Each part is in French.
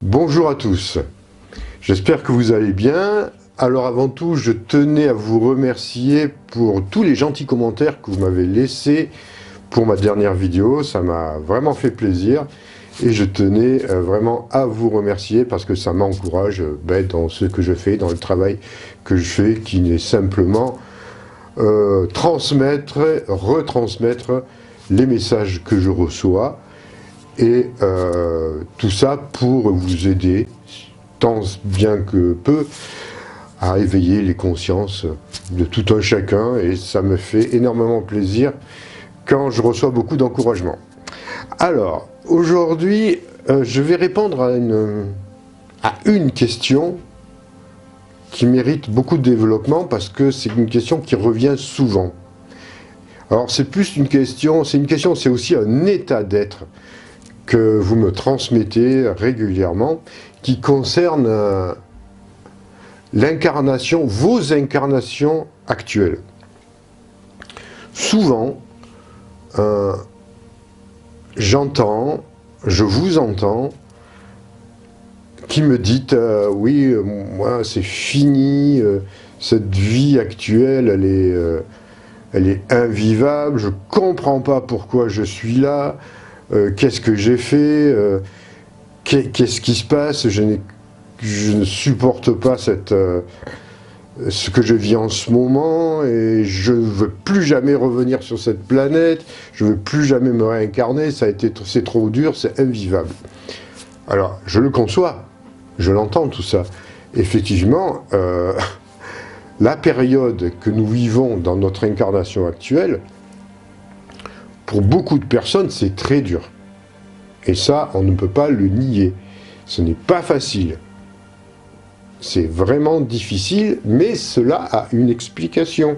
Bonjour à tous, j'espère que vous allez bien. Alors avant tout, je tenais à vous remercier pour tous les gentils commentaires que vous m'avez laissés pour ma dernière vidéo, ça m'a vraiment fait plaisir. Et je tenais vraiment à vous remercier parce que ça m'encourage dans ce que je fais, dans le travail que je fais, qui n'est simplement transmettre, retransmettre les messages que je reçois. Et tout ça pour vous aider, tant bien que peu, à éveiller les consciences de tout un chacun. Et ça me fait énormément plaisir quand je reçois beaucoup d'encouragement. Alors, aujourd'hui, je vais répondre à une question qui mérite beaucoup de développement parce que c'est une question qui revient souvent. Alors, c'est plus une question, c'est aussi un état d'être que vous me transmettez régulièrement, qui concerne l'incarnation, vos incarnations actuelles. Souvent, je vous entends, qui me dites oui, moi c'est fini, cette vie actuelle, elle est invivable, je comprends pas pourquoi je suis là. Qu'est-ce que j'ai fait, qu'est-ce qui se passe, je ne supporte pas ce que je vis en ce moment et je ne veux plus jamais revenir sur cette planète, je ne veux plus jamais me réincarner, c'est trop dur, c'est invivable. Alors, je le conçois, je l'entends tout ça. Effectivement, la période que nous vivons dans notre incarnation actuelle, pour beaucoup de personnes, c'est très dur. Et ça, on ne peut pas le nier. Ce n'est pas facile. C'est vraiment difficile, mais cela a une explication.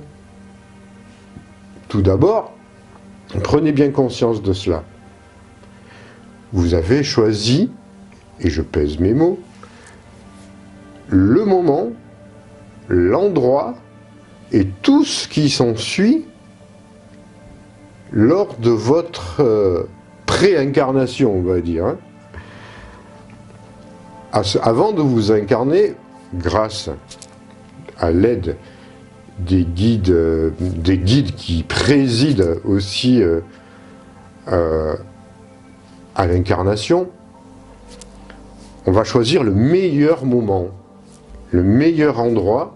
Tout d'abord, prenez bien conscience de cela. Vous avez choisi, et je pèse mes mots, le moment, l'endroit et tout ce qui s'ensuit lors de votre pré-incarnation, on va dire. Avant de vous incarner, grâce à l'aide des guides qui président aussi à l'incarnation, on va choisir le meilleur moment, le meilleur endroit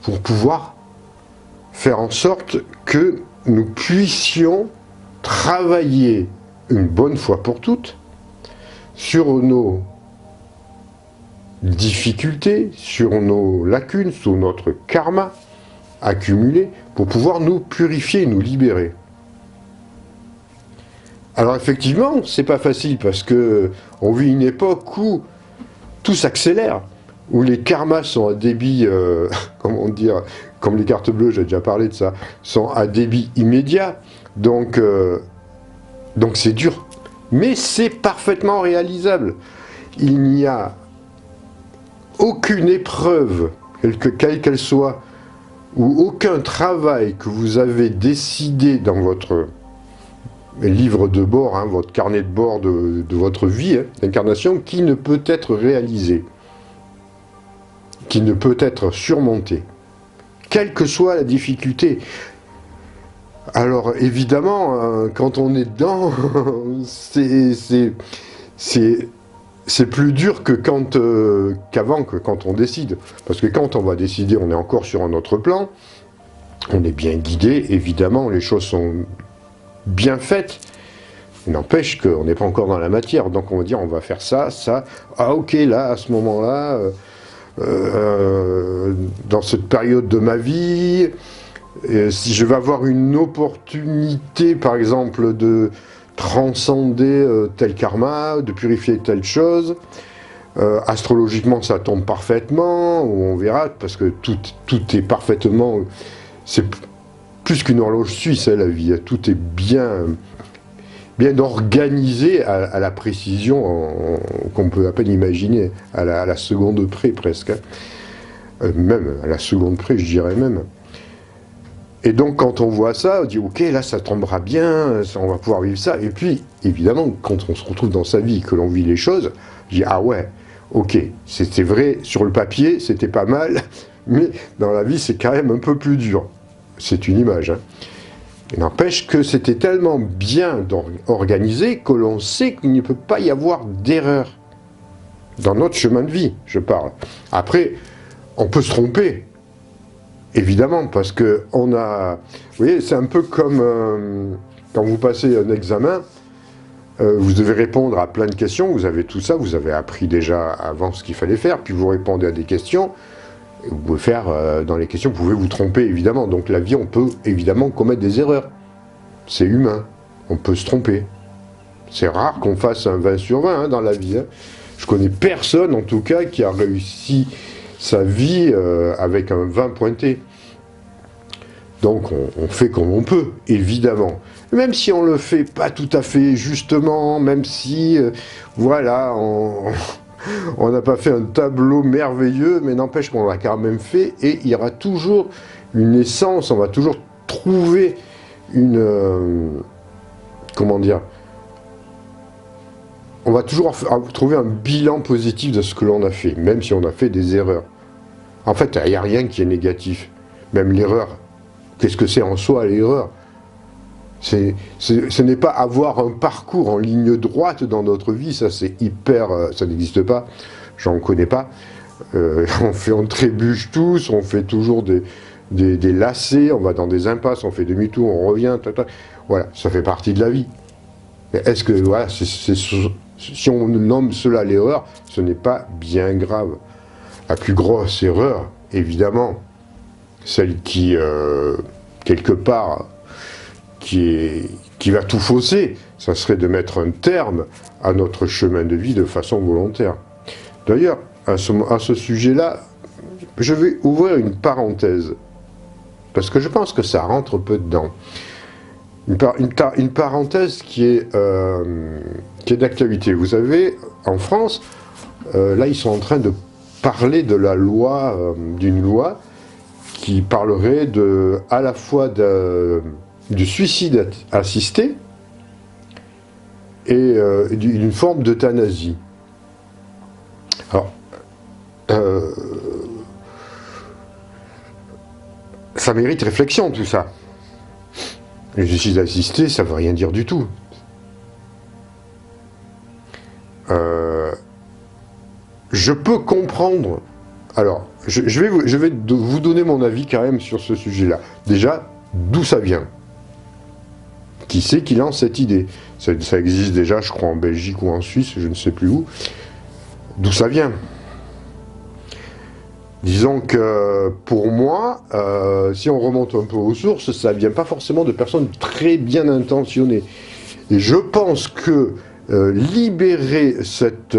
pour pouvoir faire en sorte que nous puissions travailler une bonne fois pour toutes sur nos difficultés, sur nos lacunes, sur notre karma accumulé pour pouvoir nous purifier, nous libérer. Alors effectivement, c'est pas facile parce que on vit une époque où tout s'accélère, où les karmas sont à débit, comment dire, comme les cartes bleues, j'ai déjà parlé de ça, sont à débit immédiat, donc c'est dur. Mais c'est parfaitement réalisable. Il n'y a aucune épreuve, quelle qu'elle soit, ou aucun travail que vous avez décidé dans votre livre de bord, votre carnet de bord de votre vie, d'incarnation, qui ne peut être réalisé, qui ne peut être surmonté, quelle que soit la difficulté. Alors évidemment, quand on est dedans, c'est plus dur que qu'avant, quand on décide. Parce que quand on va décider, on est encore sur un autre plan, on est bien guidé, évidemment, les choses sont bien faites. Il n'empêche qu'on n'est pas encore dans la matière, donc on va dire on va faire ça, ça, ah ok, là, à ce moment-là, dans cette période de ma vie, si je vais avoir une opportunité, par exemple, de transcender tel karma, de purifier telle chose, astrologiquement ça tombe parfaitement, on verra, parce que tout est parfaitement, c'est plus qu'une horloge suisse, la vie, tout est bien organisé à la précision qu'on peut à peine imaginer, à la seconde près presque, même à la seconde près, je dirais même. Et donc quand on voit ça, on dit ok, là ça tombera bien, on va pouvoir vivre ça. Et puis évidemment, quand on se retrouve dans sa vie, que l'on vit les choses, je dis ah ouais, Ok, c'était vrai, sur le papier, c'était pas mal, mais dans la vie, c'est quand même un peu plus dur. C'est une image, hein. Il n'empêche que c'était tellement bien organisé que l'on sait qu'il ne peut pas y avoir d'erreur. Dans notre chemin de vie, je parle. Après, on peut se tromper, évidemment, parce que on a... Vous voyez, c'est un peu comme quand vous passez un examen, vous devez répondre à plein de questions, vous avez tout ça, vous avez appris déjà avant ce qu'il fallait faire, puis vous répondez à des questions, et vous pouvez faire, dans les questions, vous pouvez vous tromper, évidemment. Donc la vie, on peut évidemment commettre des erreurs. C'est humain, on peut se tromper. C'est rare qu'on fasse un 20 sur 20 hein, dans la vie. Hein. Je connais personne, en tout cas, qui a réussi sa vie avec un 20 pointé. Donc on fait comme on peut, évidemment. Même si on le fait pas tout à fait justement, même si, voilà, on n'a pas fait un tableau merveilleux, mais n'empêche qu'on l'a quand même fait, et il y aura toujours une essence, on va toujours trouver une... comment dire, on va toujours trouver un bilan positif de ce que l'on a fait, même si on a fait des erreurs. En fait, il n'y a rien qui est négatif. Même l'erreur, qu'est-ce que c'est en soi l'erreur? Ce n'est pas avoir un parcours en ligne droite dans notre vie, ça c'est hyper... ça n'existe pas, j'en connais pas. On trébuche tous, on fait toujours des lacets, on va dans des impasses, on fait demi-tour, on revient, voilà, ça fait partie de la vie. Mais est-ce que, voilà, si on nomme cela l'erreur, ce n'est pas bien grave. La plus grosse erreur, évidemment, celle qui, quelque part, qui va tout fausser, ça serait de mettre un terme à notre chemin de vie de façon volontaire. D'ailleurs, à ce sujet-là, je vais ouvrir une parenthèse, parce que je pense que ça rentre peu dedans. Une parenthèse qui est d'actualité. Vous savez, en France, là, ils sont en train de parler de la loi, d'une loi qui parlerait à la fois du suicide assisté et d'une forme d'euthanasie. Alors, ça mérite réflexion, tout ça. Le suicide assisté, ça ne veut rien dire du tout. Je peux comprendre. Alors, je vais vous donner mon avis quand même sur ce sujet-là. Déjà, d'où ça vient? Qui c'est qui lance cette idée? Ça existe déjà, je crois, en Belgique ou en Suisse, je ne sais plus où. D'où ça vient? Disons que pour moi, si on remonte un peu aux sources, ça ne vient pas forcément de personnes très bien intentionnées. Et je pense que libérer cette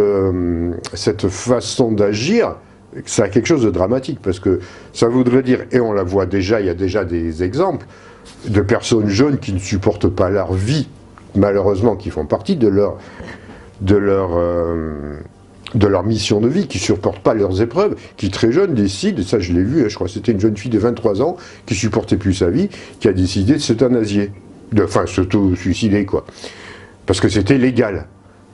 façon d'agir, ça a quelque chose de dramatique, parce que ça voudrait dire, et on la voit déjà, il y a déjà des exemples, de personnes jeunes qui ne supportent pas leur vie, malheureusement, qui font partie de leur mission de vie, qui ne supportent pas leurs épreuves, qui très jeunes décident, et ça je l'ai vu, je crois que c'était une jeune fille de 23 ans, qui ne supportait plus sa vie, qui a décidé de s'euthanasier, enfin s'auto-suicider quoi, parce que c'était légal.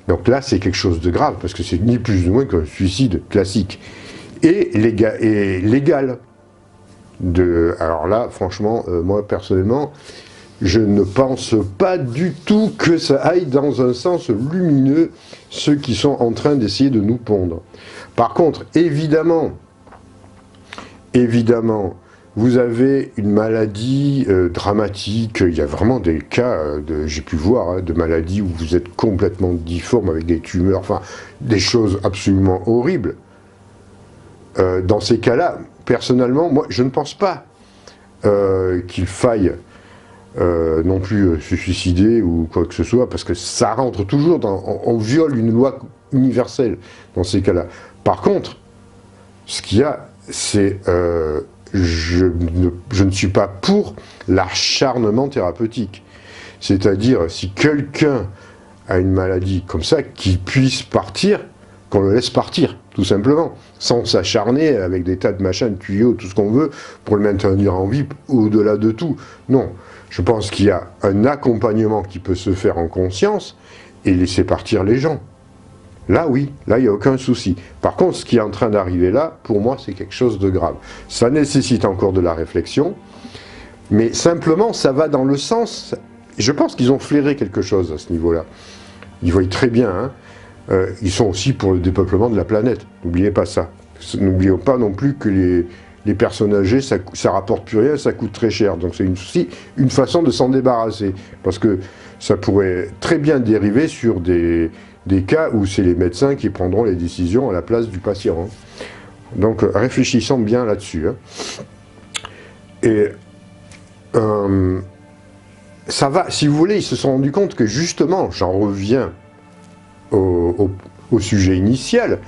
Donc là c'est quelque chose de grave, parce que c'est ni plus ni moins qu'un suicide classique, et légal. Alors là, franchement, moi personnellement, je ne pense pas du tout que ça aille dans un sens lumineux, ceux qui sont en train d'essayer de nous pondre. Par contre, évidemment, vous avez une maladie dramatique, il y a vraiment des cas, j'ai pu voir, hein, de maladies où vous êtes complètement difforme avec des tumeurs, enfin, des choses absolument horribles. Dans ces cas-là, personnellement, moi, je ne pense pas qu'il faille non plus se suicider ou quoi que ce soit, parce que ça rentre toujours on viole une loi universelle dans ces cas-là. Par contre, ce qu'il y a, c'est je ne suis pas pour l'acharnement thérapeutique. C'est-à-dire, si quelqu'un a une maladie comme ça, qu'il puisse partir, qu'on le laisse partir, tout simplement, sans s'acharner avec des tas de machins, de tuyaux, tout ce qu'on veut, pour le maintenir en vie, au-delà de tout. Non, je pense qu'il y a un accompagnement qui peut se faire en conscience, et laisser partir les gens. Là, oui, là, il n'y a aucun souci. Par contre, ce qui est en train d'arriver là, pour moi, c'est quelque chose de grave. Ça nécessite encore de la réflexion, mais simplement, ça va dans le sens... Je pense qu'ils ont flairé quelque chose à ce niveau-là. Ils voient très bien, hein. Ils sont aussi pour le dépeuplement de la planète. N'oubliez pas ça. N'oublions pas non plus que les personnes âgées, ça rapporte plus rien, ça coûte très cher. Donc c'est aussi une façon de s'en débarrasser. Parce que ça pourrait très bien dériver sur des cas où c'est les médecins qui prendront les décisions à la place du patient. Donc réfléchissons bien là-dessus. Et ça va, si vous voulez, ils se sont rendus compte que justement, j'en reviens au sujet initial,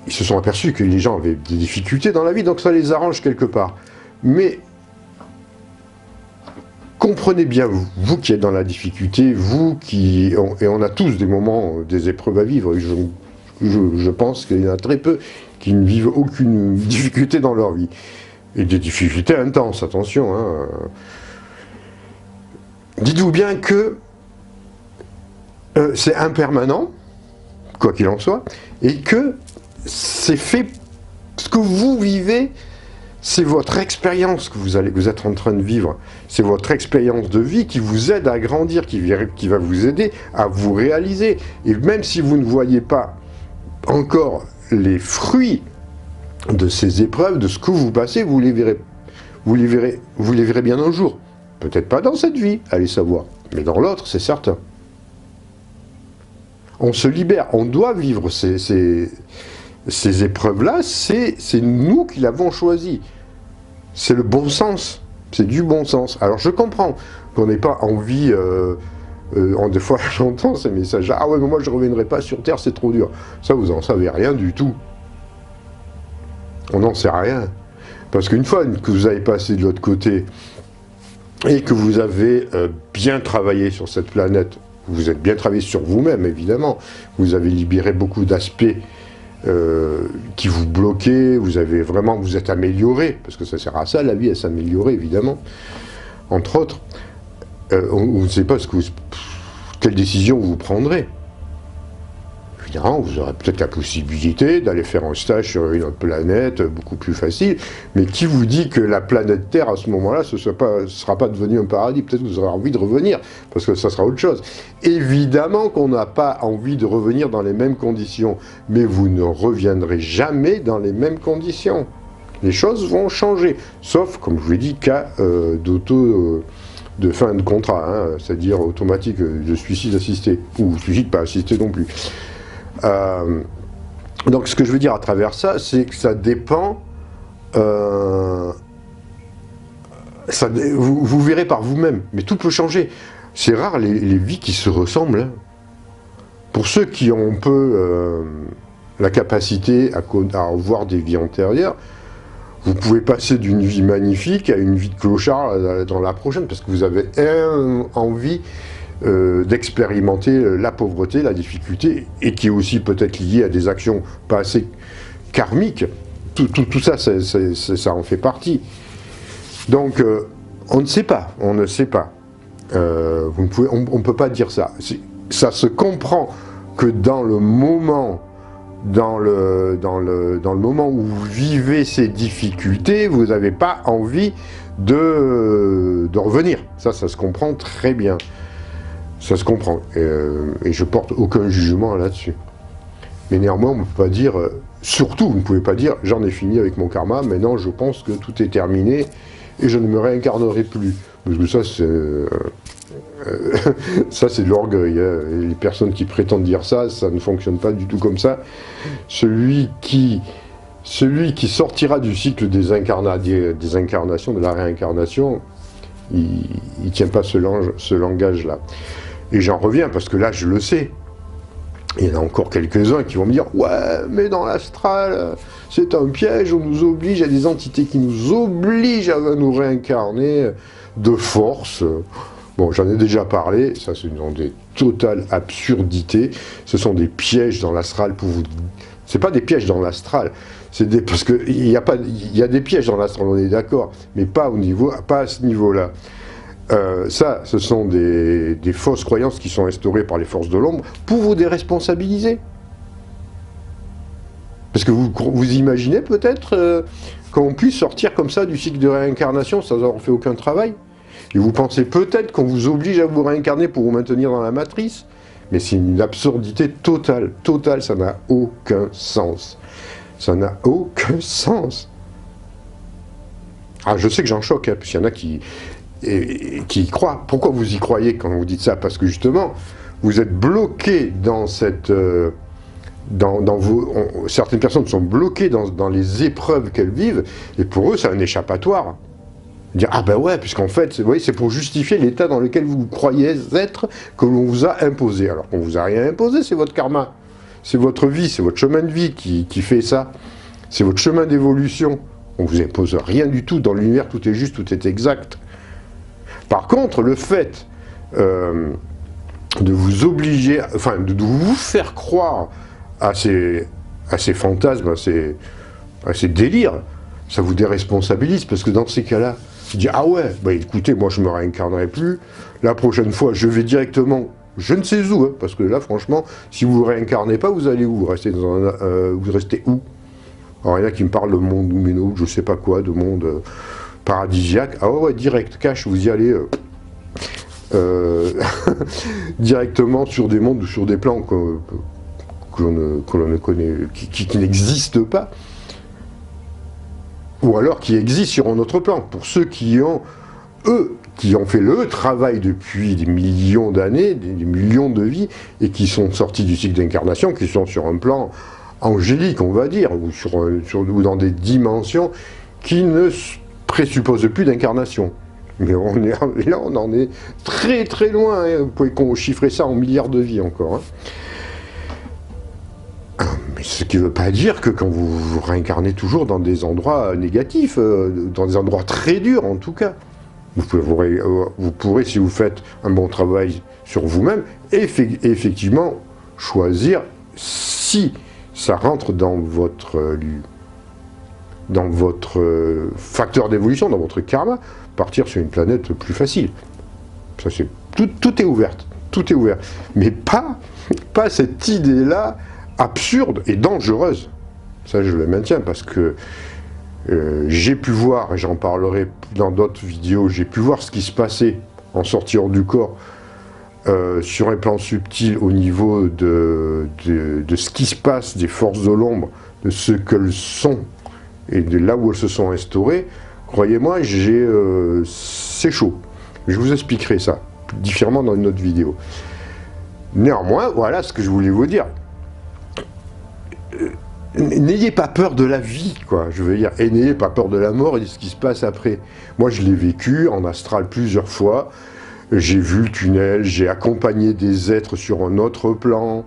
ils se sont aperçus que les gens avaient des difficultés dans la vie, donc ça les arrange quelque part. Mais comprenez bien, vous qui êtes dans la difficulté, vous qui... Et on a tous des moments, des épreuves à vivre. Je pense qu'il y en a très peu qui ne vivent aucune difficulté dans leur vie. Et des difficultés intenses, attention. Hein. Dites-vous bien que c'est impermanent, quoi qu'il en soit, et que c'est fait... Ce que vous vivez... C'est votre expérience que vous êtes en train de vivre. C'est votre expérience de vie qui vous aide à grandir, qui va vous aider à vous réaliser. Et même si vous ne voyez pas encore les fruits de ces épreuves, de ce que vous passez, vous les verrez. Vous les verrez bien un jour. Peut-être pas dans cette vie, allez savoir. Mais dans l'autre, c'est certain. On se libère. On doit vivre ces épreuves-là, c'est nous qui l'avons choisi. C'est le bon sens, c'est du bon sens. Alors je comprends qu'on n'ait pas envie, des fois j'entends ces messages, ah ouais mais moi je ne reviendrai pas sur Terre, c'est trop dur. Ça vous en savez rien du tout. On n'en sait rien. Parce qu'une fois que vous avez passé de l'autre côté, et que vous avez bien travaillé sur cette planète, vous êtes bien travaillé sur vous-même évidemment, vous avez libéré beaucoup d'aspects qui vous bloquaient, vous êtes amélioré, parce que ça sert à ça, la vie, à s'améliorer, évidemment, entre autres. On ne sait pas quelle décision vous prendrez. Évidemment, vous aurez peut-être la possibilité d'aller faire un stage sur une autre planète, beaucoup plus facile, mais qui vous dit que la planète Terre, à ce moment-là, ce ne sera pas devenu un paradis? Peut-être que vous aurez envie de revenir, parce que ça sera autre chose. Évidemment qu'on n'a pas envie de revenir dans les mêmes conditions, mais vous ne reviendrez jamais dans les mêmes conditions. Les choses vont changer, sauf, comme je vous l'ai dit, cas de fin de contrat, hein, c'est-à-dire automatique de suicide assisté, ou suicide pas assisté non plus. Donc ce que je veux dire à travers ça, c'est que ça dépend, vous verrez par vous-même, mais tout peut changer. C'est rare les vies qui se ressemblent. Hein. Pour ceux qui ont un peu la capacité à voir des vies antérieures, vous pouvez passer d'une vie magnifique à une vie de clochard dans la prochaine, parce que vous avez envie d'expérimenter la pauvreté, la difficulté, et qui est aussi peut-être liée à des actions pas assez karmiques. Tout ça, ça en fait partie. Donc, on ne sait pas, on ne sait pas. On ne peut pas dire ça. Ça se comprend que dans le moment, moment où vous vivez ces difficultés, vous n'avez pas envie de revenir. Ça se comprend très bien. Ça se comprend, et je porte aucun jugement là-dessus. Mais néanmoins, on ne peut pas dire, surtout, vous ne pouvez pas dire, j'en ai fini avec mon karma, maintenant je pense que tout est terminé, et je ne me réincarnerai plus. Parce que ça, c'est de l'orgueil. Hein. Les personnes qui prétendent dire ça, ça ne fonctionne pas du tout comme ça. Celui qui sortira du cycle des incarnations, de la réincarnation, il ne tient pas ce langage-là. Et j'en reviens, parce que là, je le sais. Il y en a encore quelques-uns qui vont me dire « Ouais, mais dans l'astral, c'est un piège, on nous oblige, il y a des entités qui nous obligent à nous réincarner de force. » Bon, j'en ai déjà parlé, ça c'est des totales absurdités. Ce sont des pièges dans l'astral pour vous... C'est pas des pièges dans l'astral, parce qu'il y a des pièges dans l'astral, on est d'accord, mais pas à ce niveau-là. Ça, ce sont des fausses croyances qui sont instaurées par les forces de l'ombre pour vous déresponsabiliser. Parce que vous imaginez peut-être qu'on puisse sortir comme ça du cycle de réincarnation sans avoir fait aucun travail. Et vous pensez peut-être qu'on vous oblige à vous réincarner pour vous maintenir dans la matrice. Mais c'est une absurdité totale. Totale, ça n'a aucun sens. Ça n'a aucun sens. Ah, je sais que j'en choque, hein, parce qu'il y en a qui y croient. Pourquoi vous y croyez quand vous dites ça? Parce que justement, vous êtes bloqué dans cette... certaines personnes sont bloquées dans les épreuves qu'elles vivent, et pour eux, c'est un échappatoire. Dire, ah ben ouais, puisqu'en fait, vous voyez, c'est pour justifier l'état dans lequel vous croyez être, que l'on vous a imposé. Alors qu'on vous a rien imposé, c'est votre karma. C'est votre vie, c'est votre chemin de vie qui fait ça. C'est votre chemin d'évolution. On ne vous impose rien du tout. Dans l'univers, tout est juste, tout est exact. Par contre, le fait de vous obliger, enfin, de vous faire croire à ces fantasmes, à ces délires, ça vous déresponsabilise, parce que dans ces cas-là, tu dis, ah ouais, bah écoutez, moi je me réincarnerai plus, la prochaine fois, je vais directement, je ne sais où, hein, parce que là, franchement, si vous ne vous réincarnez pas, vous allez où? Vous restez où? Alors il y en a qui me parlent de monde lumineux, je sais pas quoi, de monde paradisiaque. Ah ouais, direct, cash, vous y allez directement sur des mondes ou sur des plans que l'on ne connaît, qui n'existent pas. Ou alors qui existent sur un autre plan. Pour ceux qui ont fait le travail depuis des millions d'années, des millions de vies, et qui sont sortis du cycle d'incarnation, qui sont sur un plan angélique, on va dire, ou dans des dimensions qui ne présupposent plus d'incarnation. Mais là, on en est très très loin, hein. Vous pouvez chiffrer ça en milliards de vies encore. Hein. Mais ce qui ne veut pas dire que quand vous vous réincarnez toujours dans des endroits négatifs, dans des endroits très durs en tout cas. Vous pourrez, si vous faites un bon travail sur vous-même, effectivement choisir, si ça rentre dans votre facteur d'évolution, dans votre karma, partir sur une planète plus facile. Ça, tout est ouvert, tout est ouvert. Mais pas cette idée-là absurde et dangereuse. Ça, je le maintiens, parce que j'ai pu voir, et j'en parlerai dans d'autres vidéos, j'ai pu voir ce qui se passait en sortie hors du corps sur un plan subtil au niveau de ce qui se passe, des forces de l'ombre, de ce qu'elles sont et de là où elles se sont instaurées. Croyez-moi, c'est chaud. Je vous expliquerai ça différemment dans une autre vidéo. Néanmoins, voilà ce que je voulais vous dire. N'ayez pas peur de la vie, quoi, je veux dire, et n'ayez pas peur de la mort et de ce qui se passe après. Moi, je l'ai vécu en astral plusieurs fois. J'ai vu le tunnel, j'ai accompagné des êtres sur un autre plan,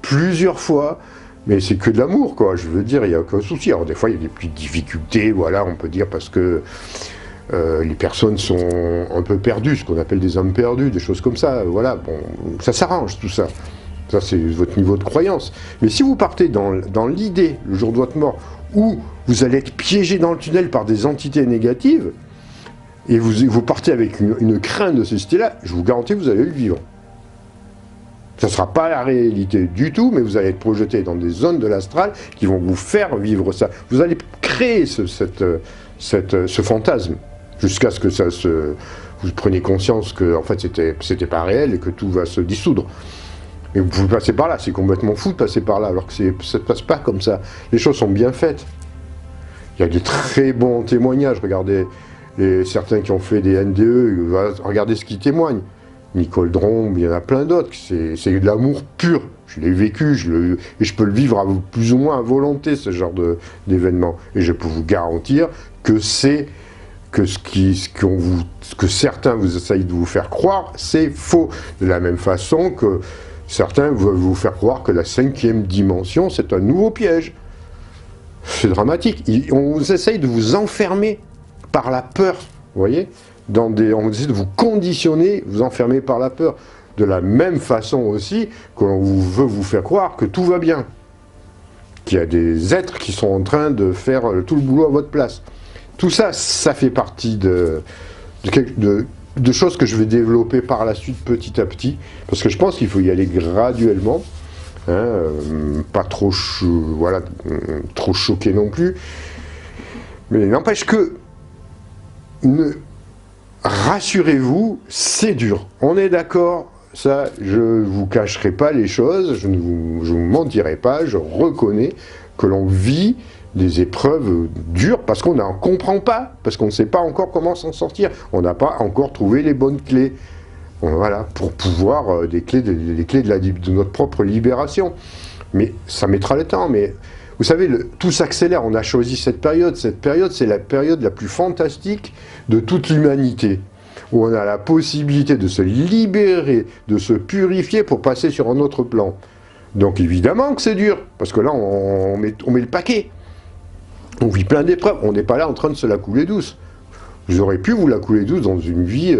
plusieurs fois. Mais c'est que de l'amour, quoi, je veux dire, il n'y a aucun souci. Alors des fois, il y a des petites difficultés, voilà, on peut dire, parce que les personnes sont un peu perdues, ce qu'on appelle des âmes perdues, des choses comme ça, voilà, bon, ça s'arrange, tout ça. Ça, c'est votre niveau de croyance. Mais si vous partez dans l'idée, le jour de votre mort, où vous allez être piégé dans le tunnel par des entités négatives, et vous partez avec une crainte de ce style-là, je vous garantis que vous allez le vivre. Ça ne sera pas la réalité du tout, mais vous allez être projeté dans des zones de l'astral qui vont vous faire vivre ça. Vous allez créer ce fantasme, jusqu'à ce que vous preniez conscience que en fait, c'était pas réel et que tout va se dissoudre. Mais vous pouvez passer par là, c'est complètement fou de passer par là, alors que ça ne passe pas comme ça. Les choses sont bien faites. Il y a des très bons témoignages, regardez certains qui ont fait des NDE, regardez ce qu'ils témoignent. Nicole Drombe, il y en a plein d'autres, c'est de l'amour pur. Je l'ai vécu, et je peux le vivre plus ou moins à volonté, ce genre d'événement. Et je peux vous garantir que que certains vous essayent de vous faire croire, c'est faux. De la même façon que certains veulent vous faire croire que la 5e dimension, c'est un nouveau piège. C'est dramatique. On vous essaye de vous enfermer par la peur, vous voyez, on essaie de vous conditionner, vous enfermer par la peur. De la même façon aussi qu'on veut vous faire croire que tout va bien. Qu'il y a des êtres qui sont en train de faire tout le boulot à votre place. Tout ça, ça fait partie de de choses que je vais développer par la suite petit à petit, parce que je pense qu'il faut y aller graduellement, hein, pas trop, voilà, trop choqué non plus, mais n'empêche que, rassurez-vous, c'est dur, on est d'accord, ça, je ne vous cacherai pas les choses, je ne vous mentirai pas, je reconnais que l'on vit des épreuves dures parce qu'on n'en comprend pas, parce qu'on ne sait pas encore comment s'en sortir. On n'a pas encore trouvé les bonnes clés. Voilà, pour pouvoir, les clés de notre propre libération. Mais ça mettra le temps. Mais vous savez, tout s'accélère. On a choisi cette période. Cette période, c'est la période la plus fantastique de toute l'humanité, où on a la possibilité de se libérer, de se purifier pour passer sur un autre plan. Donc évidemment que c'est dur, parce que là, on met le paquet. On vit plein d'épreuves, on n'est pas là en train de se la couler douce. Vous auriez pu vous la couler douce dans une vie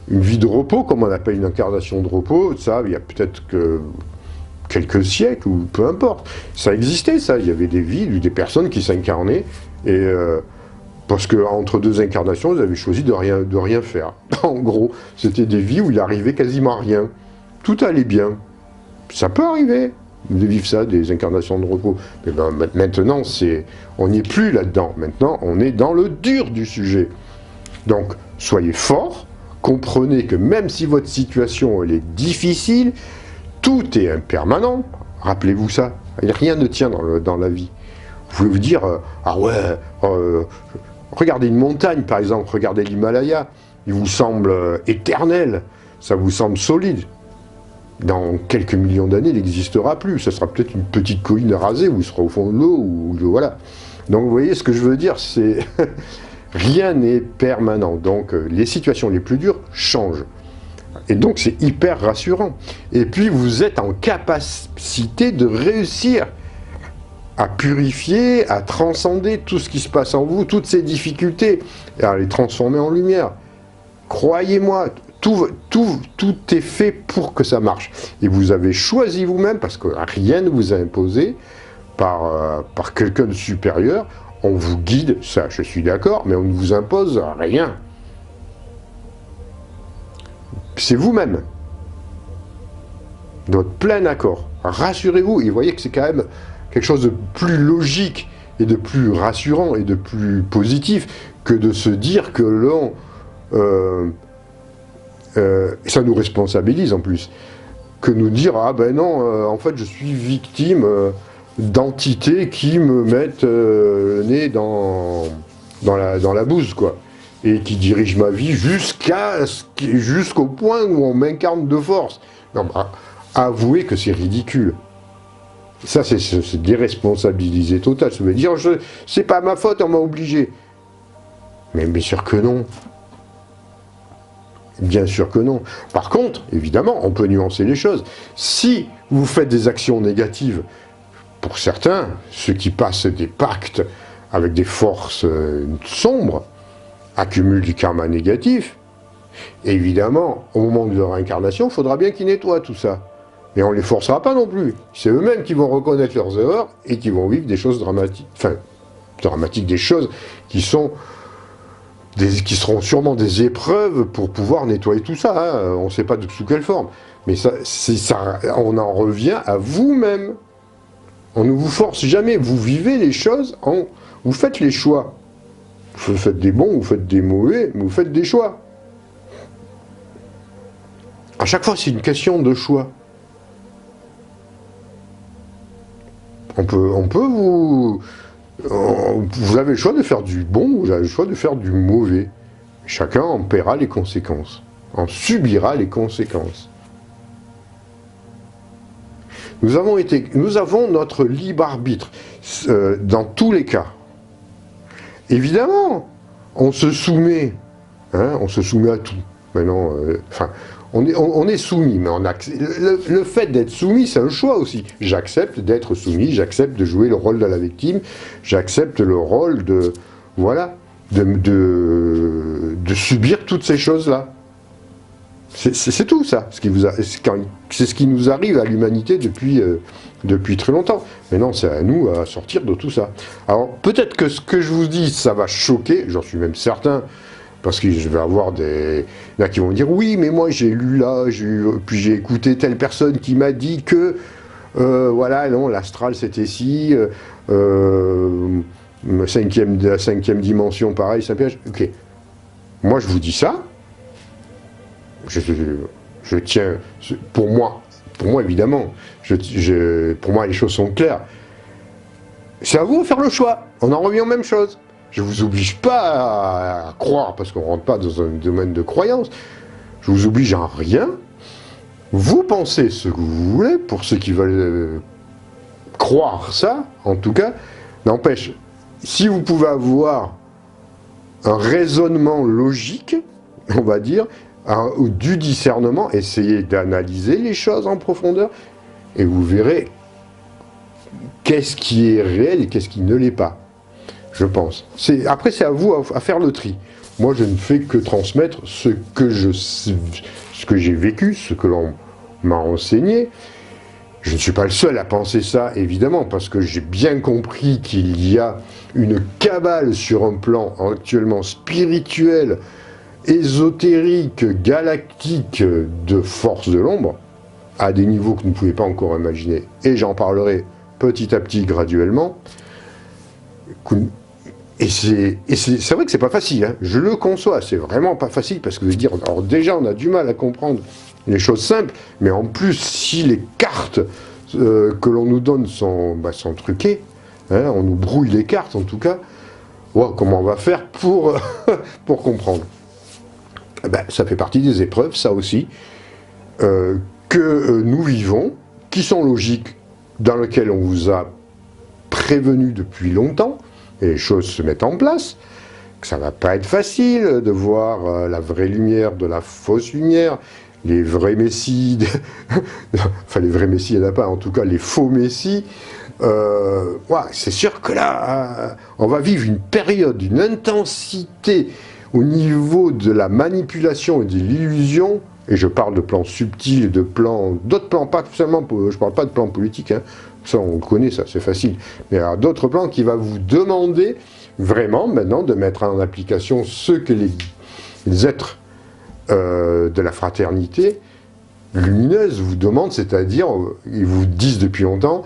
de repos, comme on appelle une incarnation de repos, ça, il y a peut-être que quelques siècles, ou peu importe. Ça existait, ça, il y avait des vies, des personnes qui s'incarnaient, et parce qu'entre deux incarnations, ils avaient choisi de rien faire. En gros, c'était des vies où il arrivait quasiment rien. Tout allait bien. Ça peut arriver de vivre ça, des incarnations de repos. Mais ben, maintenant, on n'est plus là-dedans. Maintenant, on est dans le dur du sujet. Donc, soyez forts, comprenez que même si votre situation elle est difficile, tout est impermanent. Rappelez-vous ça. Rien ne tient dans la vie. Vous pouvez vous dire, ah ouais, regardez une montagne, par exemple, regardez l'Himalaya, il vous semble éternel, ça vous semble solide. Dans quelques millions d'années, il n'existera plus. Ça sera peut-être une petite colline rasée où il sera au fond de l'eau, ou voilà. Donc vous voyez ce que je veux dire, c'est rien n'est permanent. Donc les situations les plus dures changent. Et donc c'est hyper rassurant. Et puis vous êtes en capacité de réussir à purifier, à transcender tout ce qui se passe en vous, toutes ces difficultés, et à les transformer en lumière. Croyez-moi, tout est fait pour que ça marche. Et vous avez choisi vous-même, parce que rien ne vous a imposé par quelqu'un de supérieur. On vous guide, ça je suis d'accord, mais on ne vous impose rien. C'est vous-même. De votre plein accord. Rassurez-vous, et voyez que c'est quand même quelque chose de plus logique, et de plus rassurant, et de plus positif, que de se dire que l'on... ça nous responsabilise en plus, que nous dire, ah ben non, en fait je suis victime d'entités qui me mettent le nez dans la bouse, quoi, et qui dirigent ma vie jusqu'au point où on m'incarne de force. Non, bah, avouez que c'est ridicule. Ça, c'est déresponsabiliser total. Ça veut dire, c'est pas ma faute, on m'a obligé. Mais bien sûr que non. Bien sûr que non. Par contre, évidemment, on peut nuancer les choses. Si vous faites des actions négatives, pour certains, ceux qui passent des pactes avec des forces sombres, accumulent du karma négatif, évidemment, au moment de leur incarnation, il faudra bien qu'ils nettoient tout ça. Mais on ne les forcera pas non plus. C'est eux-mêmes qui vont reconnaître leurs erreurs et qui vont vivre des choses dramatiques. Enfin, dramatiques, des choses qui seront sûrement des épreuves pour pouvoir nettoyer tout ça. Hein. On ne sait pas sous quelle forme. Mais ça, on en revient à vous-même. On ne vous force jamais. Vous vivez les choses, vous faites les choix. Vous faites des bons, vous faites des mauvais, mais vous faites des choix. À chaque fois, c'est une question de choix. Vous avez le choix de faire du bon, vous avez le choix de faire du mauvais. Chacun en paiera les conséquences, en subira les conséquences. Nous avons notre libre arbitre dans tous les cas. Évidemment, on se soumet, hein, on se soumet à tout. Maintenant, on est soumis, mais le fait d'être soumis, c'est un choix aussi. J'accepte d'être soumis, j'accepte de jouer le rôle de la victime, j'accepte le rôle de subir toutes ces choses-là. C'est tout ça, c'est ce qui nous arrive à l'humanité depuis très longtemps. Maintenant, c'est à nous à sortir de tout ça. Alors, peut-être que ce que je vous dis, ça va choquer, j'en suis même certain, Parce que je vais avoir des... Il y en a qui vont me dire, oui, mais moi j'ai lu là, puis j'ai écouté telle personne qui m'a dit que, voilà, non, l'astral c'était ci, la cinquième dimension, pareil, ça piège. Ok. Moi je vous dis ça, je tiens, pour moi évidemment, pour moi les choses sont claires. C'est à vous de faire le choix, on en revient aux mêmes choses. Je ne vous oblige pas à croire, parce qu'on ne rentre pas dans un domaine de croyance. Je vous oblige à rien. Vous pensez ce que vous voulez, pour ceux qui veulent croire ça, en tout cas. N'empêche, si vous pouvez avoir un raisonnement logique, on va dire, du discernement, essayez d'analyser les choses en profondeur, et vous verrez qu'est-ce qui est réel et qu'est-ce qui ne l'est pas. Je pense. Après, c'est à vous à faire le tri. Moi, je ne fais que transmettre ce que j'ai vécu, ce que l'on m'a enseigné. Je ne suis pas le seul à penser ça, évidemment, parce que j'ai bien compris qu'il y a une cabale sur un plan actuellement spirituel, ésotérique, galactique de force de l'ombre, à des niveaux que vous ne pouvez pas encore imaginer. Et j'en parlerai petit à petit, graduellement. Et c'est vrai que c'est pas facile, hein. Je le conçois, c'est vraiment pas facile, parce que je veux dire, alors déjà on a du mal à comprendre les choses simples, mais en plus si les cartes que l'on nous donne sont truquées, hein, on nous brouille les cartes en tout cas, ouais, comment on va faire pour, pour comprendre? Ça fait partie des épreuves, ça aussi, que nous vivons, qui sont logiques, dans lesquelles on vous a prévenu depuis longtemps, et les choses se mettent en place, que ça va pas être facile de voir la vraie lumière de la fausse lumière, les vrais messies, enfin les vrais messies il n'y en a pas, en tout cas les faux messies, ouais, c'est sûr que là, on va vivre une période d'une intensité au niveau de la manipulation et de l'illusion, et je parle de plans subtils, d'autres plans, pas seulement, je parle pas de plans politiques, hein, ça on le connaît, ça c'est facile, mais il y a d'autres plans qui va vous demander vraiment maintenant de mettre en application ce que les êtres de la fraternité lumineuse vous demandent, c'est-à-dire, ils vous disent depuis longtemps,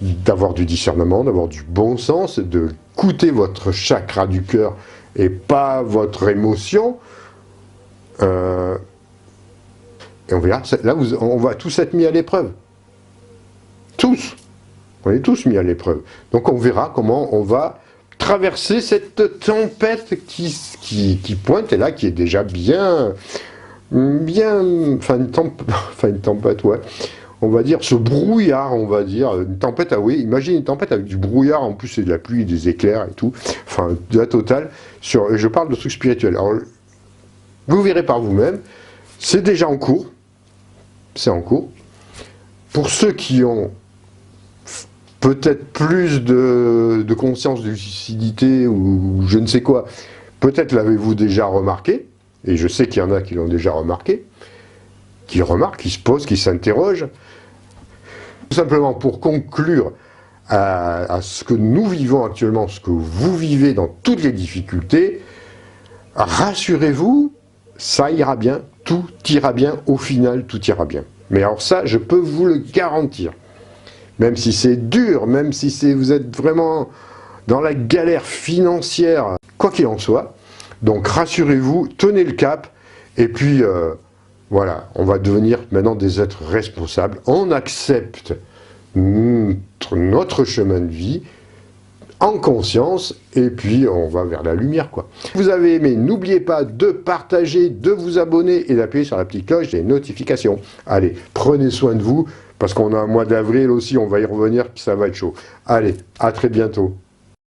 d'avoir du discernement, d'avoir du bon sens, de écouter votre chakra du cœur et pas votre émotion. Et on verra, là on va tous être mis à l'épreuve. Tous. On est tous mis à l'épreuve. Donc on verra comment on va traverser cette tempête qui pointe, et là qui est déjà bien, enfin une tempête, ouais. On va dire ce brouillard, on va dire, une tempête, ah oui, imagine une tempête avec du brouillard, en plus c'est de la pluie, des éclairs et tout, enfin de la totale, je parle de trucs spirituels. Alors, vous verrez par vous-même, c'est déjà en cours, c'est en cours. Pour ceux qui ont peut-être plus de conscience de lucidité ou je ne sais quoi, peut-être l'avez-vous déjà remarqué, et je sais qu'il y en a qui l'ont déjà remarqué, qui remarquent, qui se posent, qui s'interrogent. Tout simplement pour conclure à ce que nous vivons actuellement, ce que vous vivez dans toutes les difficultés, rassurez-vous, ça ira bien, tout ira bien, au final tout ira bien. Mais alors ça, je peux vous le garantir. Même si c'est dur, même si vous êtes vraiment dans la galère financière, quoi qu'il en soit. Donc rassurez-vous, tenez le cap, et puis voilà, on va devenir maintenant des êtres responsables. On accepte notre chemin de vie en conscience, et puis on va vers la lumière, quoi. Si vous avez aimé, n'oubliez pas de partager, de vous abonner et d'appuyer sur la petite cloche des notifications. Allez, prenez soin de vous, parce qu'on a un mois d'avril aussi, on va y revenir, ça va être chaud. Allez, à très bientôt.